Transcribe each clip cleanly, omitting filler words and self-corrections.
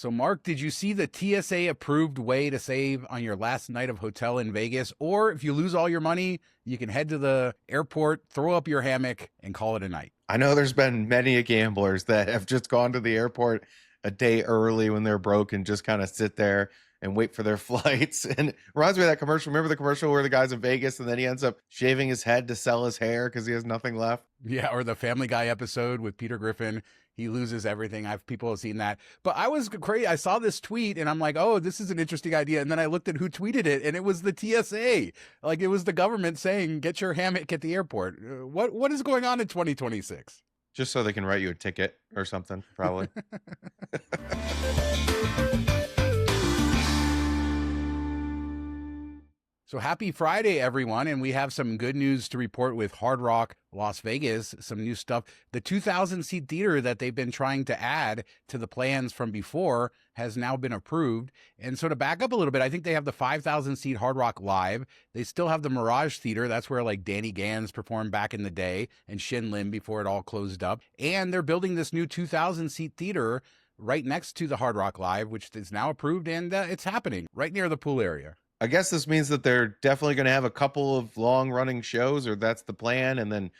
So, Mark, did you see the TSA approved way to save on your last night of hotel in Vegas? Or if you lose all your money, you can head to the airport, throw up your hammock, and call it a night. I know there's been many gamblers that have just gone to the airport a day early when they're broke and just kind of sit there and wait for their flights. And it reminds me of that commercial. Remember the commercial where the guy's in Vegas and then he ends up shaving his head to sell his hair because he has nothing left? Yeah, or the Family Guy episode with Peter Griffin. He loses everything. People have seen that. But I was crazy. I saw this tweet and I'm like, oh, this is an interesting idea. And then I looked at who tweeted it, and it was the TSA. Like, it was the government saying, get your hammock at the airport. What is going on in 2026? Just so they can write you a ticket or something, probably. So happy Friday, everyone. And we have some good news to report with Hard Rock Las Vegas, some new stuff. The 2,000-seat theater that they've been trying to add to the plans from before has now been approved. And so to back up a little bit, I think they have the 5,000-seat Hard Rock Live. They still have the Mirage Theater. That's where like Danny Gans performed back in the day, and Shin Lim before it all closed up. And they're building this new 2,000-seat theater right next to the Hard Rock Live, which is now approved, and it's happening right near the pool area. I guess this means that they're definitely going to have a couple of long-running shows, or that's the plan. And then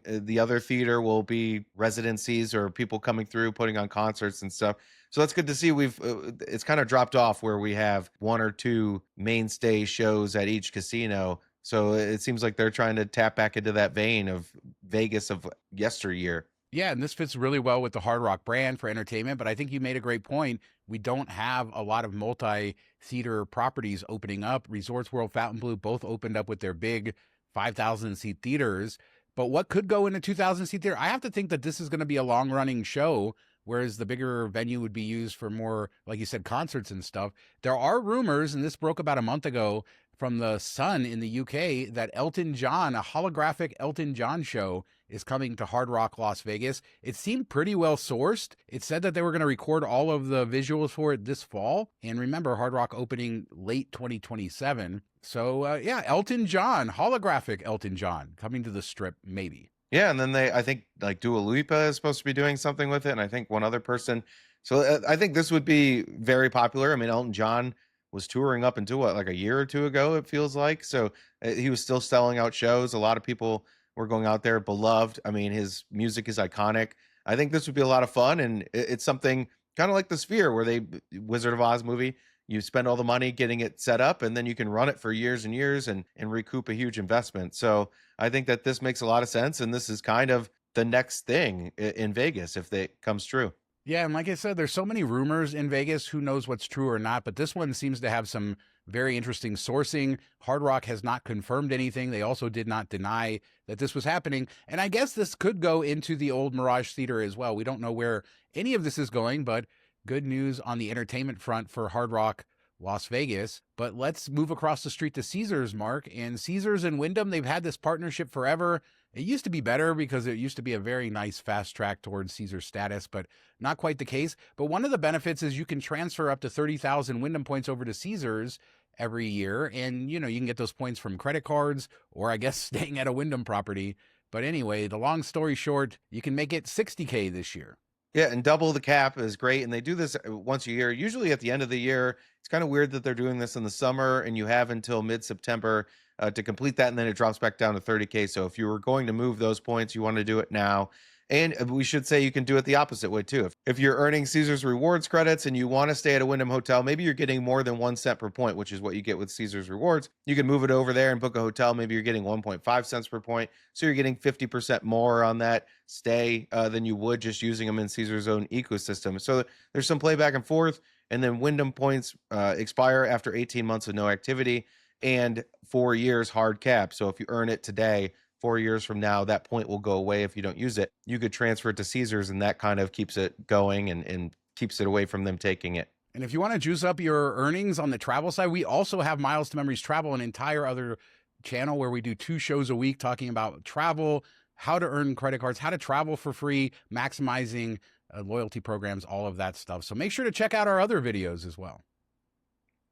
the other theater will be residencies or people coming through, putting on concerts and stuff. So that's good to see. It's kind of dropped off where we have one or two mainstay shows at each casino. So it seems like they're trying to tap back into that vein of Vegas of yesteryear. Yeah, and this fits really well with the Hard Rock brand for entertainment, but I think you made a great point. We don't have a lot of multi-theater properties opening up. Resorts World, Fontainebleau both opened up with their big 5,000-seat theaters. But what could go in a 2,000-seat theater? I have to think that this is going to be a long-running show, whereas the bigger venue would be used for more, like you said, concerts and stuff. There are rumors, and this broke about a month ago from the Sun in the UK, that Elton John, a holographic Elton John show, is coming to Hard Rock Las Vegas. It seemed pretty well sourced. It said that they were going to record all of the visuals for it this fall. And remember, Hard Rock opening late 2027. So yeah, Elton John, holographic Elton John coming to the Strip, maybe. Yeah, and then I think like Dua Lipa is supposed to be doing something with it, and I think one other person. So I think this would be very popular. I mean, Elton John was touring up until what, like a year or two ago, it feels like. So he was still selling out shows. A lot of people were going out there, beloved. I mean, his music is iconic. I think this would be a lot of fun, and it's something kind of like the Sphere, where Wizard of Oz movie. You spend all the money getting it set up, and then you can run it for years and years and recoup a huge investment. So I think that this makes a lot of sense, and this is kind of the next thing in Vegas if it comes true. Yeah, and like I said, there's so many rumors in Vegas. Who knows what's true or not? But this one seems to have some very interesting sourcing. Hard Rock has not confirmed anything. They also did not deny that this was happening. And I guess this could go into the old Mirage Theater as well. We don't know where any of this is going, but good news on the entertainment front for Hard Rock Las Vegas. But let's move across the street to Caesars, Mark. And Caesars and Wyndham, they've had this partnership forever. It used to be better because it used to be a very nice fast track towards Caesars status, but not quite the case. But one of the benefits is you can transfer up to 30,000 Wyndham points over to Caesars every year. And, you can get those points from credit cards or I guess staying at a Wyndham property. But anyway, the long story short, you can make it 60K this year. Yeah, and double the cap is great. And they do this once a year, usually at the end of the year. It's kind of weird that they're doing this in the summer, and you have until mid-September to complete that, and then it drops back down to 30K. So if you were going to move those points, you want to do it now. And we should say you can do it the opposite way too. If you're earning Caesars Rewards credits and you want to stay at a Wyndham hotel, maybe you're getting more than 1 cent per point, which is what you get with Caesars Rewards. You can move it over there and book a hotel. Maybe you're getting 1.5 cents per point. So you're getting 50% more on that stay than you would just using them in Caesars' own ecosystem. So there's some play back and forth. And then Wyndham points expire after 18 months of no activity and 4 years hard cap. So if you earn it today, 4 years from now, that point will go away if you don't use it. You could transfer it to Caesars, and that kind of keeps it going and keeps it away from them taking it. And if you want to juice up your earnings on the travel side, we also have Miles to Memories Travel, an entire other channel where we do 2 shows a week talking about travel, how to earn credit cards, how to travel for free, maximizing loyalty programs, all of that stuff. So make sure to check out our other videos as well.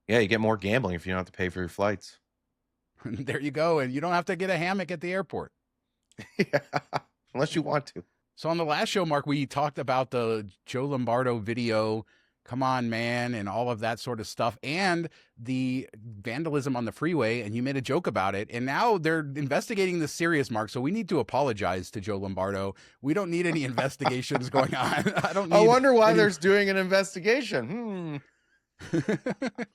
Yeah, you get more gambling if you don't have to pay for your flights. There you go. And you don't have to get a hammock at the airport. Yeah, unless you want to. So on the last show, Mark, we talked about the Joe Lombardo video come on, man, and all of that sort of stuff, and the vandalism on the freeway. And you made a joke about it. And now they're investigating the serious, Mark. So we need to apologize to Joe Lombardo. We don't need any investigations going on. I wonder why there's doing an investigation.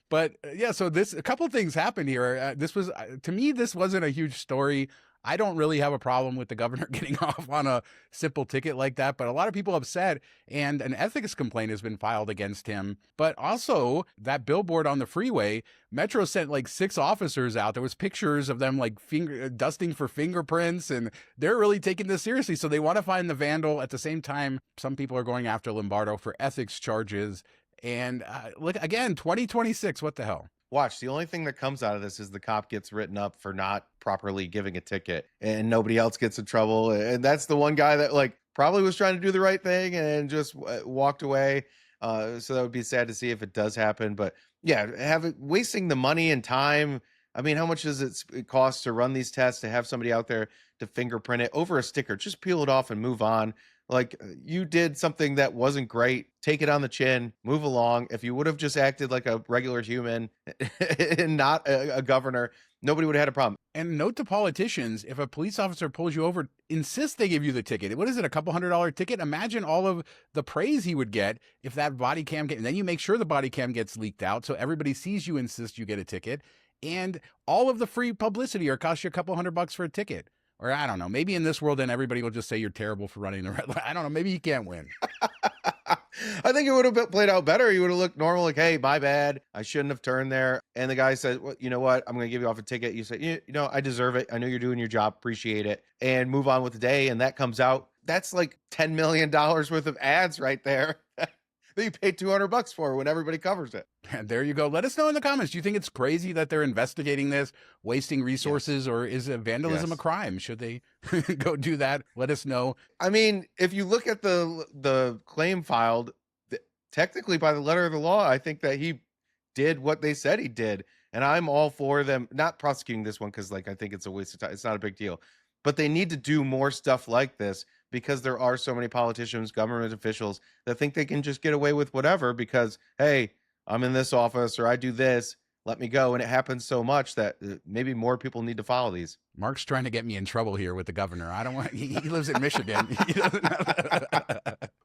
But yeah, so a couple of things happened here. This was, to me, this wasn't a huge story. I don't really have a problem with the governor getting off on a simple ticket like that, but a lot of people upset, and an ethics complaint has been filed against him. But also that billboard on the freeway, Metro sent like 6 officers out. There was pictures of them like dusting for fingerprints, and they're really taking this seriously. So they want to find the vandal. At the same time, some people are going after Lombardo for ethics charges. And look, again, 2026, what the hell? Watch, the only thing that comes out of this is the cop gets written up for not properly giving a ticket, and nobody else gets in trouble. And that's the one guy that like probably was trying to do the right thing and just walked away. So that would be sad to see if it does happen. But yeah, wasting the money and time. I mean, how much does it cost to run these tests, to have somebody out there to fingerprint it over a sticker? Just peel it off and move on. Like, you did something that wasn't great. Take it on the chin, move along. If you would have just acted like a regular human and not a governor, nobody would have had a problem. And note to politicians, if a police officer pulls you over, insist they give you the ticket. What is it, a couple $100 ticket? Imagine all of the praise he would get if that body cam and then you make sure the body cam gets leaked out so everybody sees you insist you get a ticket, and all of the free publicity, or cost you a couple $100 for a ticket. Or I don't know, maybe in this world, then everybody will just say you're terrible for running the red light. I don't know. Maybe you can't win. I think it would have played out better. You would have looked normal, like, hey, my bad. I shouldn't have turned there. And the guy said, well, you know what? I'm going to give you off a ticket. You say, you know, I deserve it. I know you're doing your job. Appreciate it. And move on with the day. And that comes out. That's like $10 million worth of ads right there that you paid $200 for when everybody covers it. And there you go. Let us know in the comments. Do you think it's crazy that they're investigating this, wasting resources, or is vandalism a crime? Should they go do that? Let us know. I mean, if you look at the claim filed, technically by the letter of the law, I think that he did what they said he did. And I'm all for them not prosecuting this one because, like, I think it's a waste of time. It's not a big deal. But they need to do more stuff like this because there are so many politicians, government officials that think they can just get away with whatever because, hey, I'm in this office or I do this, let me go. And it happens so much that maybe more people need to follow these. Mark's trying to get me in trouble here with the governor. I don't want, he lives in Michigan.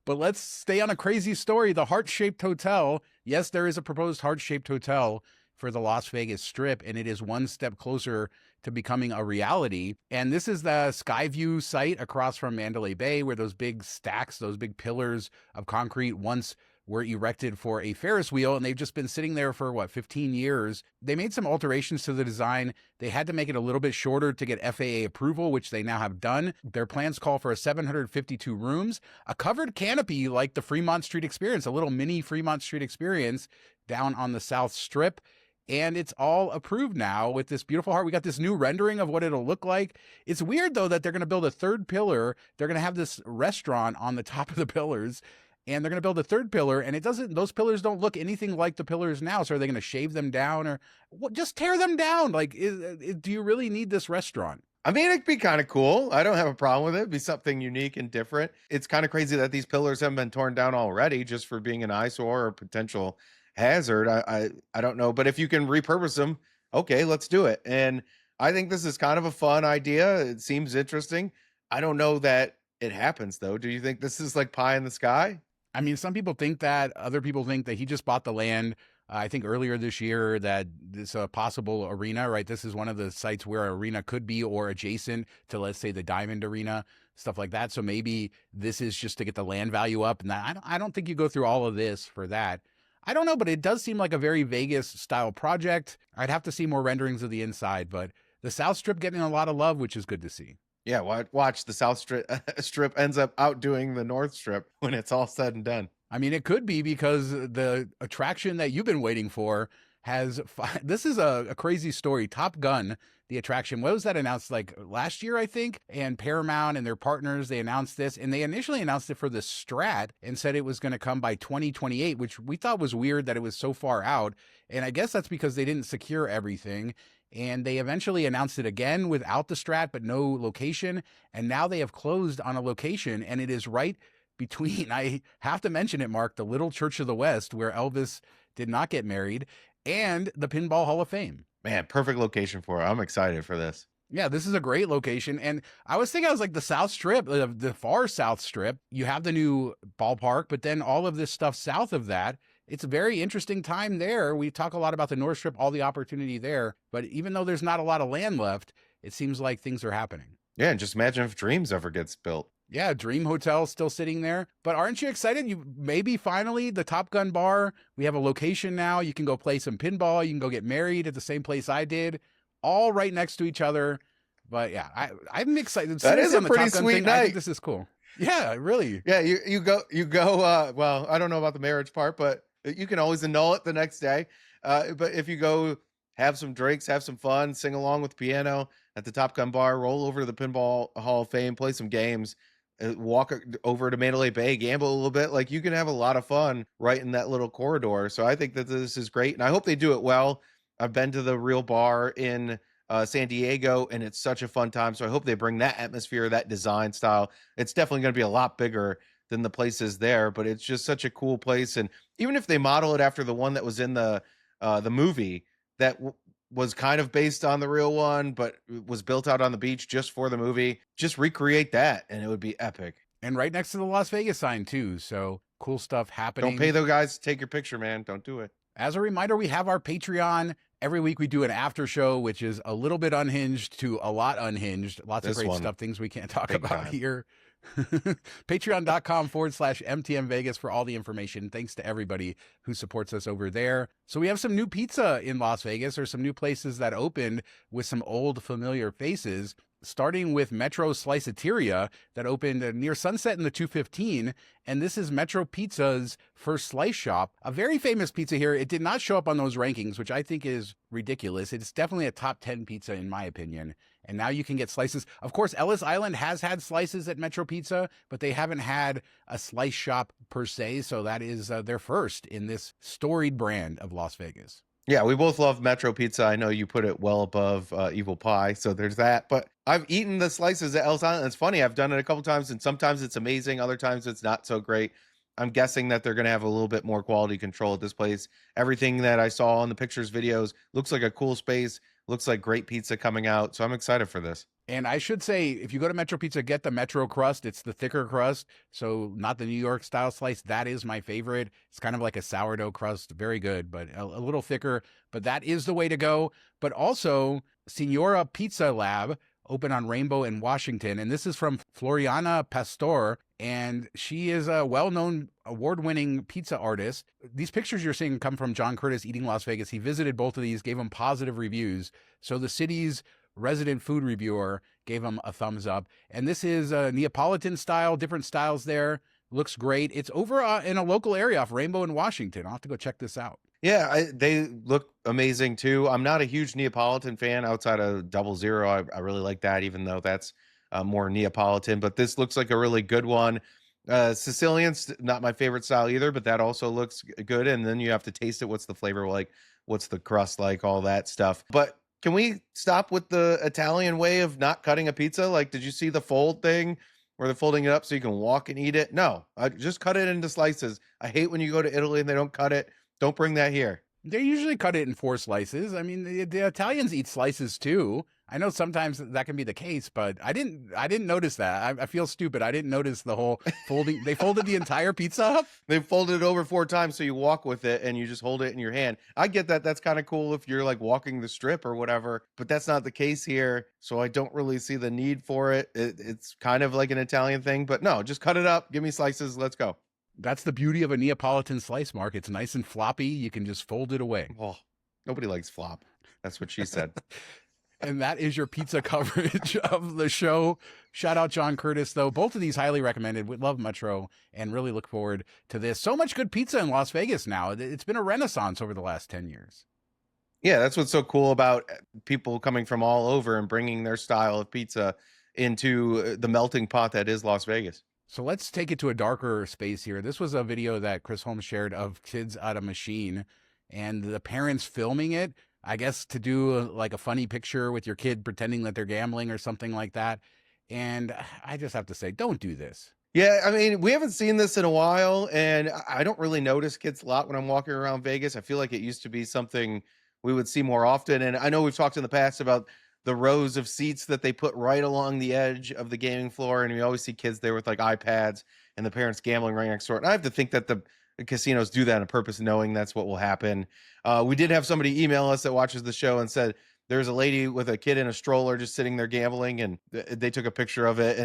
But let's stay on a crazy story. The heart-shaped hotel. Yes, there is a proposed heart-shaped hotel for the Las Vegas Strip, and it is one step closer to becoming a reality. And this is the Skyvue site across from Mandalay Bay, where those big stacks, those big pillars of concrete once were erected for a Ferris wheel, and they've just been sitting there for 15 years. They made some alterations to the design. They had to make it a little bit shorter to get FAA approval, which they now have done. Their plans call for 752 rooms, a covered canopy like the Fremont Street experience, a little mini Fremont Street experience down on the South Strip. And it's all approved now with this beautiful heart. We got this new rendering of what it'll look like. It's weird, though, that they're going to build a third pillar. They're going to have this restaurant on the top of the pillars, and they're going to build a third pillar, and those pillars don't look anything like the pillars now. So are they going to shave them down, or just tear them down? Like, do you really need this restaurant? I mean, it'd be kind of cool. I don't have a problem with it. It'd be something unique and different. It's kind of crazy that these pillars haven't been torn down already just for being an eyesore or potential hazard. I don't know, but if you can repurpose them, okay, let's do it. And I think this is kind of a fun idea. It seems interesting. I don't know that it happens, though. Do you think this is like pie in the sky? I mean, some people think that. Other people think that he just bought the land. I think earlier this year that this a possible arena, right? This is one of the sites where an arena could be, or adjacent to, let's say, the Diamond Arena, stuff like that. So maybe this is just to get the land value up. And I don't think you go through all of this for that. I don't know, but it does seem like a very Vegas style project. I'd have to see more renderings of the inside, but the South Strip getting a lot of love, which is good to see. Yeah, watch the South Strip ends up outdoing the North Strip when it's all said and done. I mean, it could be because the attraction that you've been waiting for this is a crazy story. Top Gun, the attraction, what was that announced like last year, I think? And Paramount and their partners, they announced this, and they initially announced it for the Strat and said it was going to come by 2028, which we thought was weird that it was so far out. And I guess that's because they didn't secure everything. And they eventually announced it again without the Strat, but no location. And now they have closed on a location, and it is right between, I have to mention it, Mark, the Little Church of the West, where Elvis did not get married, and the Pinball Hall of Fame. Man, perfect location for it. I'm excited for this. Yeah, this is a great location. And I was thinking, I was like, the South Strip, the far South Strip, you have the new ballpark, but then all of this stuff south of that, it's a very interesting time there. We talk a lot about the North Strip, all the opportunity there. But even though there's not a lot of land left, it seems like things are happening. Yeah, and just imagine if Dreams ever gets built. Yeah, Dream Hotel still sitting there. But aren't you excited? You maybe finally the Top Gun bar. We have a location now. You can go play some pinball. You can go get married at the same place I did, all right next to each other. But yeah, I'm excited. That is a pretty sweet night. I think this is cool. Yeah, really. Yeah, you go. Well, I don't know about the marriage part, but you can always annul it the next day. But if you go have some drinks, have some fun, sing along with piano at the Top Gun bar, roll over to the Pinball Hall of Fame, play some games, walk over to Mandalay Bay, gamble a little bit. Like, you can have a lot of fun right in that little corridor. So I think that this is great, and I hope they do it well. I've been to the real bar in San Diego, and it's such a fun time. So I hope they bring that atmosphere, that design style. It's definitely going to be a lot bigger than the places there, but it's just such a cool place. And even if they model it after the one that was in the movie that was kind of based on the real one, but was built out on the beach just for the movie, just recreate that, and it would be epic. And right next to the Las Vegas sign too. So cool stuff happening. Don't pay those guys to take your picture, man. Don't do it. As a reminder, we have our Patreon. Every week we do an after show, which is a little bit unhinged to a lot unhinged. Lots of great stuff, things we can't talk about here. Patreon.com/MTM Vegas for all the information. Thanks to everybody who supports us over there. So we have some new pizza in Las Vegas, or some new places that opened with some old familiar faces, starting with Metro Sliceteria that opened near Sunset in the 215. And this is Metro Pizza's first slice shop, a very famous pizza here. It did not show up on those rankings, which I think is ridiculous. It's definitely a top 10 pizza in my opinion. And now you can get slices. Of course, Ellis Island has had slices at Metro Pizza, but they haven't had a slice shop per se. So that is their first in this storied brand of Las Vegas. Yeah, we both love Metro Pizza. I know you put it well above Evil Pie, so there's that. But I've eaten the slices at Ellis Island. It's funny. I've done it a couple times, and sometimes it's amazing. Other times it's not so great. I'm guessing that they're going to have a little bit more quality control at this place. Everything that I saw in the pictures, videos, looks like a cool space. Looks like great pizza coming out. So I'm excited for this. And I should say, if you go to Metro Pizza, get the Metro crust. It's the thicker crust, so not the New York style slice. That is my favorite. It's kind of like a sourdough crust, very good, but a little thicker. But that is the way to go. But also, Signora Pizza Lab, open on Rainbow in Washington. And this is from Floriana Pastor, and she is a well-known award-winning pizza artist. These pictures you're seeing come from John Curtis Eating Las Vegas. He visited both of these, gave them positive reviews. So the city's resident food reviewer gave them a thumbs up. And this is a Neapolitan style, different styles there. Looks great. It's over in a local area off Rainbow in Washington. I'll have to go check this out. Yeah, they look amazing too. I'm not a huge Neapolitan fan outside of 00. I really like that, even though that's more Neapolitan. But this looks like a really good one. Sicilian's not my favorite style either, but that also looks good. And then you have to taste it. What's the flavor like? What's the crust like? All that stuff. But can we stop with the Italian way of not cutting a pizza? Like, did you see the fold thing where they're folding it up so you can walk and eat it? No, I just cut it into slices. I hate when you go to Italy and they don't cut it. Don't bring that here. They usually cut it in 4 slices. I mean, the Italians eat slices too. I know sometimes that can be the case, but I didn't notice that. I feel stupid. I didn't notice the whole folding. They folded the entire pizza up. They folded it over 4 times so you walk with it and you just hold it in your hand. I get that. That's kind of cool if you're like walking the strip or whatever, but that's not the case here. So I don't really see the need for it. It's kind of like an Italian thing, but no, just cut it up. Give me slices. Let's go. That's the beauty of a Neapolitan slice, Mark. It's nice and floppy. You can just fold it away. Oh, nobody likes flop. That's what she said. And that is your pizza coverage of the show. Shout out John Curtis, though. Both of these highly recommended. We love Metro and really look forward to this. So much good pizza in Las Vegas now. It's been a renaissance over the last 10 years. Yeah, that's what's so cool about people coming from all over and bringing their style of pizza into the melting pot that is Las Vegas. So let's take it to a darker space here. This was a video that Chris Holmes shared of kids at a machine and the parents filming it, I guess to do like a funny picture with your kid pretending that they're gambling or something like that. And I just have to say, don't do this. Yeah, I mean, we haven't seen this in a while, and I don't really notice kids a lot when I'm walking around Vegas. I feel like it used to be something we would see more often. And I know we've talked in the past about the rows of seats that they put right along the edge of the gaming floor, and you always see kids there with like iPads and the parents gambling right next door. And I have to think that the casinos do that on purpose, knowing that's what will happen. We did have somebody email us that watches the show and said there's a lady with a kid in a stroller just sitting there gambling, and they took a picture of it,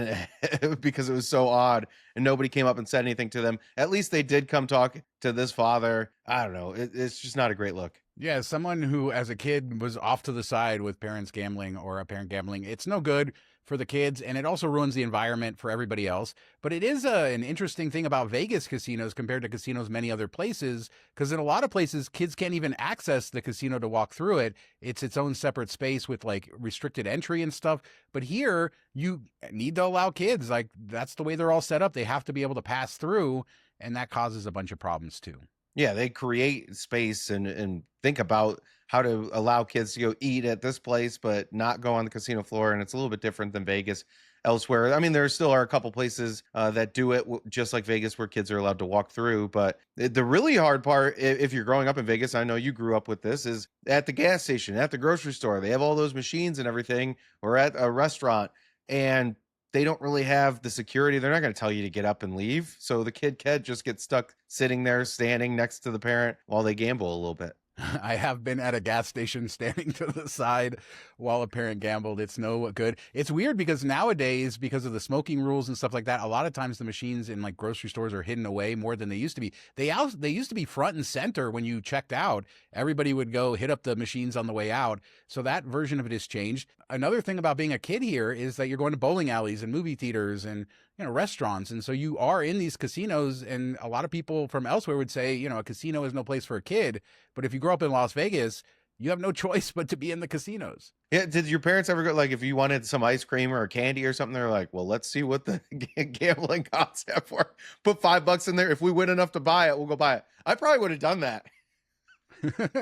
and because it was so odd, and nobody came up and said anything to them. At least they did come talk to this father. I don't know. It's just not a great look. Yeah, someone who as a kid was off to the side with parents gambling or a parent gambling, it's no good for the kids, and it also ruins the environment for everybody else. But it is an interesting thing about Vegas casinos compared to casinos many other places, because in a lot of places, kids can't even access the casino to walk through it. It's its own separate space with like restricted entry and stuff. But here, you need to allow kids. Like, that's the way they're all set up. They have to be able to pass through, and that causes a bunch of problems too. Yeah, they create space and think about how to allow kids to go eat at this place, but not go on the casino floor. And it's a little bit different than Vegas elsewhere. I mean, there still are a couple places that do it just like Vegas, where kids are allowed to walk through. But the really hard part, if you're growing up in Vegas, I know you grew up with this, is at the gas station, at the grocery store. They have all those machines and everything, or at a restaurant. And they don't really have the security. They're not going to tell you to get up and leave. So the kid just get stuck sitting there, standing next to the parent while they gamble a little bit. I have been at a gas station standing to the side while a parent gambled. It's no good. It's weird because nowadays, because of the smoking rules and stuff like that, a lot of times the machines in like grocery stores are hidden away more than they used to be. They used to be front and center when you checked out. Everybody would go hit up the machines on the way out. So that version of it has changed. Another thing about being a kid here is that you're going to bowling alleys and movie theaters and restaurants. And so you are in these casinos, and a lot of people from elsewhere would say, a casino is no place for a kid. But if you grow up in Las Vegas, you have no choice but to be in the casinos. Yeah. Did your parents ever go, like, if you wanted some ice cream or a candy or something, they're like, well, let's see what the gambling concept for. Put $5 in there. If we win enough to buy it, we'll go buy it. I probably would have done that.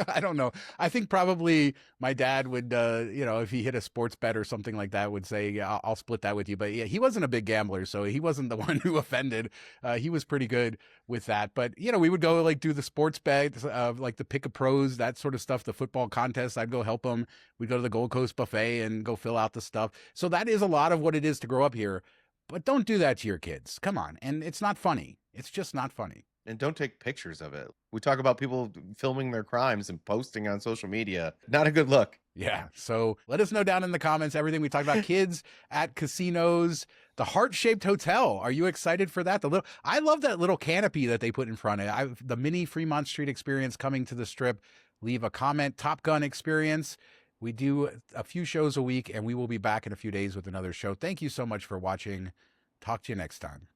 I don't know. I think probably my dad would, if he hit a sports bet or something like that, would say, yeah, I'll split that with you. But yeah, he wasn't a big gambler, so he wasn't the one who offended. He was pretty good with that. But, we would go like do the sports bet, like the pick a pros, that sort of stuff, the football contest. I'd go help him. We'd go to the Gold Coast buffet and go fill out the stuff. So that is a lot of what it is to grow up here. But don't do that to your kids. Come on. And it's not funny. It's just not funny. And don't take pictures of it. We talk about people filming their crimes and posting on social media. Not a good look. Yeah. So let us know down in the comments everything we talked about. Kids at casinos, the heart-shaped hotel. Are you excited for that? I love that little canopy that they put in front of it. The mini Fremont Street experience coming to the Strip. Leave a comment. Top Gun experience. We do a few shows a week, and we will be back in a few days with another show. Thank you so much for watching. Talk to you next time.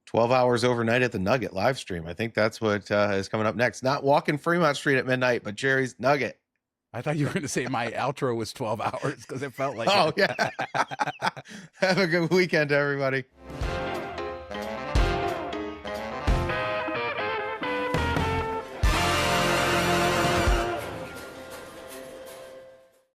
12 hours overnight at the Nugget live stream. I think that's what is coming up next. Not walking Fremont Street at midnight, but Jerry's Nugget. I thought you were going to say my outro was 12 hours because it felt like yeah. Have a good weekend, everybody.